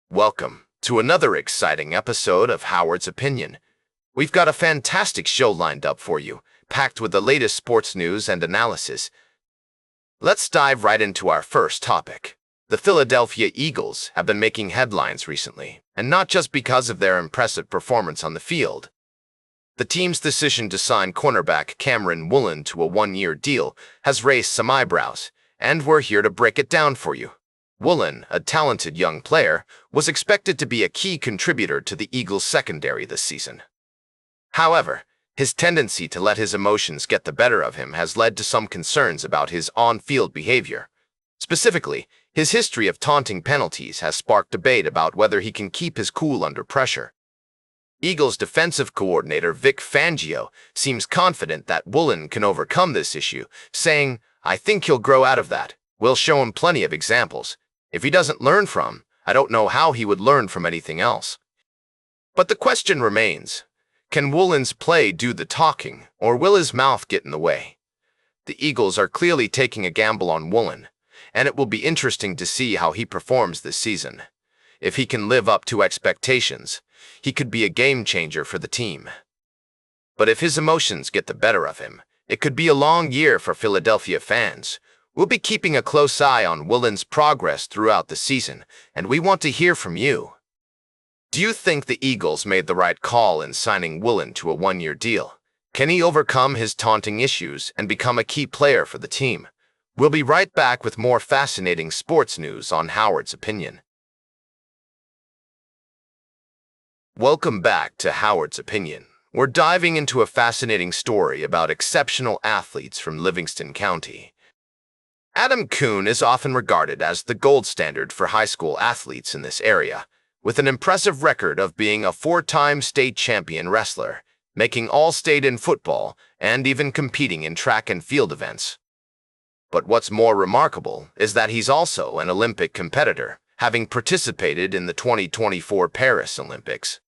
Welcome to another exciting episode of Howard's Opinion. We've got a fantastic show lined up for you, packed with the latest sports news and analysis. Let's dive right into our first topic. The Philadelphia Eagles have been making headlines recently, and not just because of their impressive performance on the field. The team's decision to sign cornerback Cameron Woolen to a one-year deal has raised some eyebrows, and we're here to break it down for you. Woolen, a talented young player, was expected to be a key contributor to the Eagles' secondary this season. However, his tendency to let his emotions get the better of him has led to some concerns about his on-field behavior. Specifically, his history of taunting penalties has sparked debate about whether he can keep his cool under pressure. Eagles defensive coordinator Vic Fangio seems confident that Woolen can overcome this issue, saying, "I think he'll grow out of that. We'll show him plenty of examples. If he doesn't learn from, I don't know how he would learn from anything else." But the question remains, can Woolen's play do the talking, or will his mouth get in the way? The Eagles are clearly taking a gamble on Woolen, and it will be interesting to see how he performs this season. If he can live up to expectations, he could be a game changer for the team. But if his emotions get the better of him, it could be a long year for Philadelphia fans. We'll be keeping a close eye on Woolen's progress throughout the season, and we want to hear from you. Do you think the Eagles made the right call in signing Woolen to a one-year deal? Can he overcome his taunting issues and become a key player for the team? We'll be right back with more fascinating sports news on Howard's Opinion. Welcome back to Howard's Opinion. We're diving into a fascinating story about exceptional athletes from Livingston County. Adam Kuhn is often regarded as the gold standard for high school athletes in this area, with an impressive record of being a four-time state champion wrestler, making All-State in football, and even competing in track and field events. But what's more remarkable is that he's also an Olympic competitor, having participated in the 2024 Paris Olympics.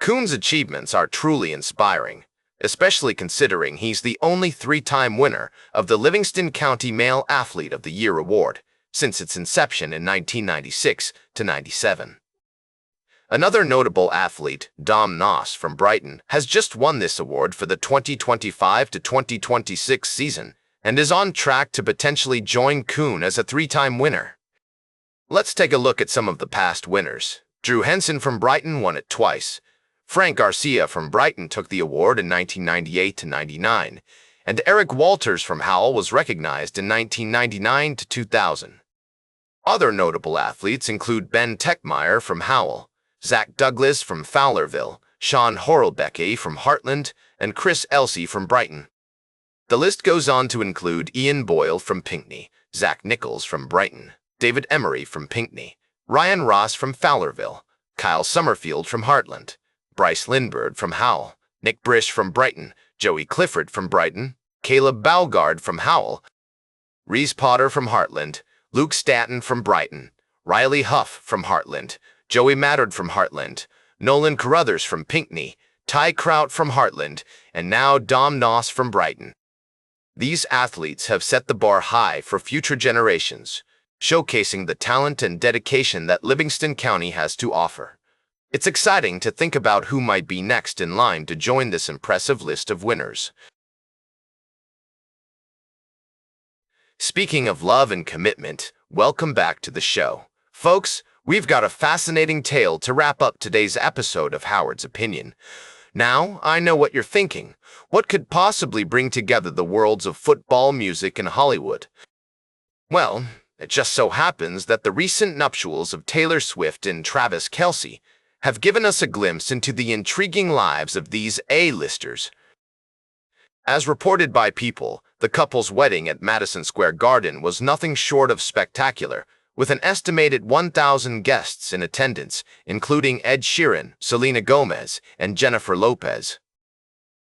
Kuhn's achievements are truly inspiring, especially considering he's the only three-time winner of the Livingston County Male Athlete of the Year award since its inception in 1996 to 97. Another notable athlete, Dom Noss from Brighton, has just won this award for the 2025 to 2026 season and is on track to potentially join Kuhn as a three-time winner. Let's take a look at some of the past winners. Drew Henson from Brighton won it twice. Frank Garcia from Brighton took the award in 1998 to 99, and Eric Walters from Howell was recognized in 1999 to 2000. Other notable athletes include Ben Techmeyer from Howell, Zach Douglas from Fowlerville, Sean Horlbecke from Heartland, and Chris Elsey from Brighton. The list goes on to include Ian Boyle from Pinckney, Zach Nichols from Brighton, David Emery from Pinckney, Ryan Ross from Fowlerville, Kyle Summerfield from Heartland, Bryce Lindbergh from Howell, Nick Brish from Brighton, Joey Clifford from Brighton, Caleb Balgard from Howell, Reese Potter from Heartland, Luke Stanton from Brighton, Riley Huff from Heartland, Joey Mattard from Heartland, Nolan Carruthers from Pinckney, Ty Kraut from Heartland, and now Dom Noss from Brighton. These athletes have set the bar high for future generations, showcasing the talent and dedication that Livingston County has to offer. It's exciting to think about who might be next in line to join this impressive list of winners. Speaking of love and commitment, welcome back to the show. Folks, we've got a fascinating tale to wrap up today's episode of Howard's Opinion. Now, I know what you're thinking. What could possibly bring together the worlds of football, music, and Hollywood? Well, it just so happens that the recent nuptials of Taylor Swift and Travis Kelce have given us a glimpse into the intriguing lives of these A-listers. As reported by People, the couple's wedding at Madison Square Garden was nothing short of spectacular, with an estimated 1,000 guests in attendance, including Ed Sheeran, Selena Gomez, and Jennifer Lopez.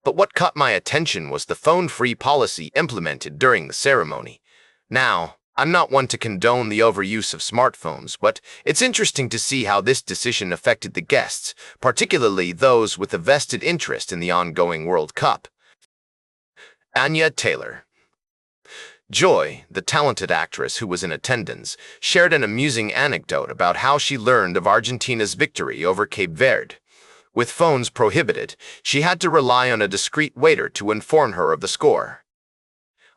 But what caught my attention was the phone-free policy implemented during the ceremony. Now, I'm not one to condone the overuse of smartphones, but it's interesting to see how this decision affected the guests, particularly those with a vested interest in the ongoing World Cup. Anya Taylor. Joy, the talented actress who was in attendance, shared an amusing anecdote about how she learned of Argentina's victory over Cape Verde. With phones prohibited, she had to rely on a discreet waiter to inform her of the score.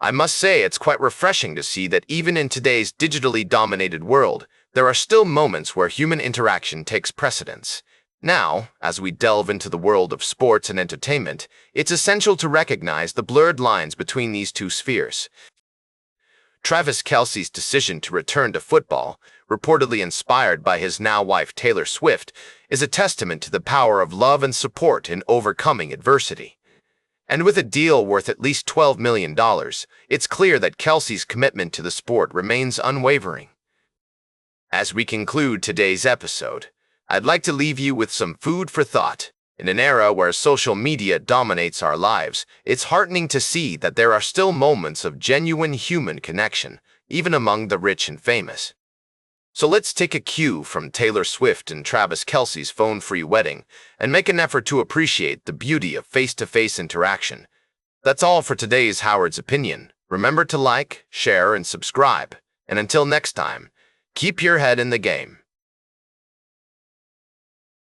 I must say it's quite refreshing to see that even in today's digitally dominated world, there are still moments where human interaction takes precedence. Now, as we delve into the world of sports and entertainment, it's essential to recognize the blurred lines between these two spheres. Travis Kelce's decision to return to football, reportedly inspired by his now-wife Taylor Swift, is a testament to the power of love and support in overcoming adversity. And with a deal worth at least $12 million, it's clear that Kelce's commitment to the sport remains unwavering. As we conclude today's episode, I'd like to leave you with some food for thought. In an era where social media dominates our lives, it's heartening to see that there are still moments of genuine human connection, even among the rich and famous. So let's take a cue from Taylor Swift and Travis Kelce's phone-free wedding and make an effort to appreciate the beauty of face-to-face interaction. That's all for today's Howard's Opinion. Remember to like, share, and subscribe. And until next time, keep your head in the game.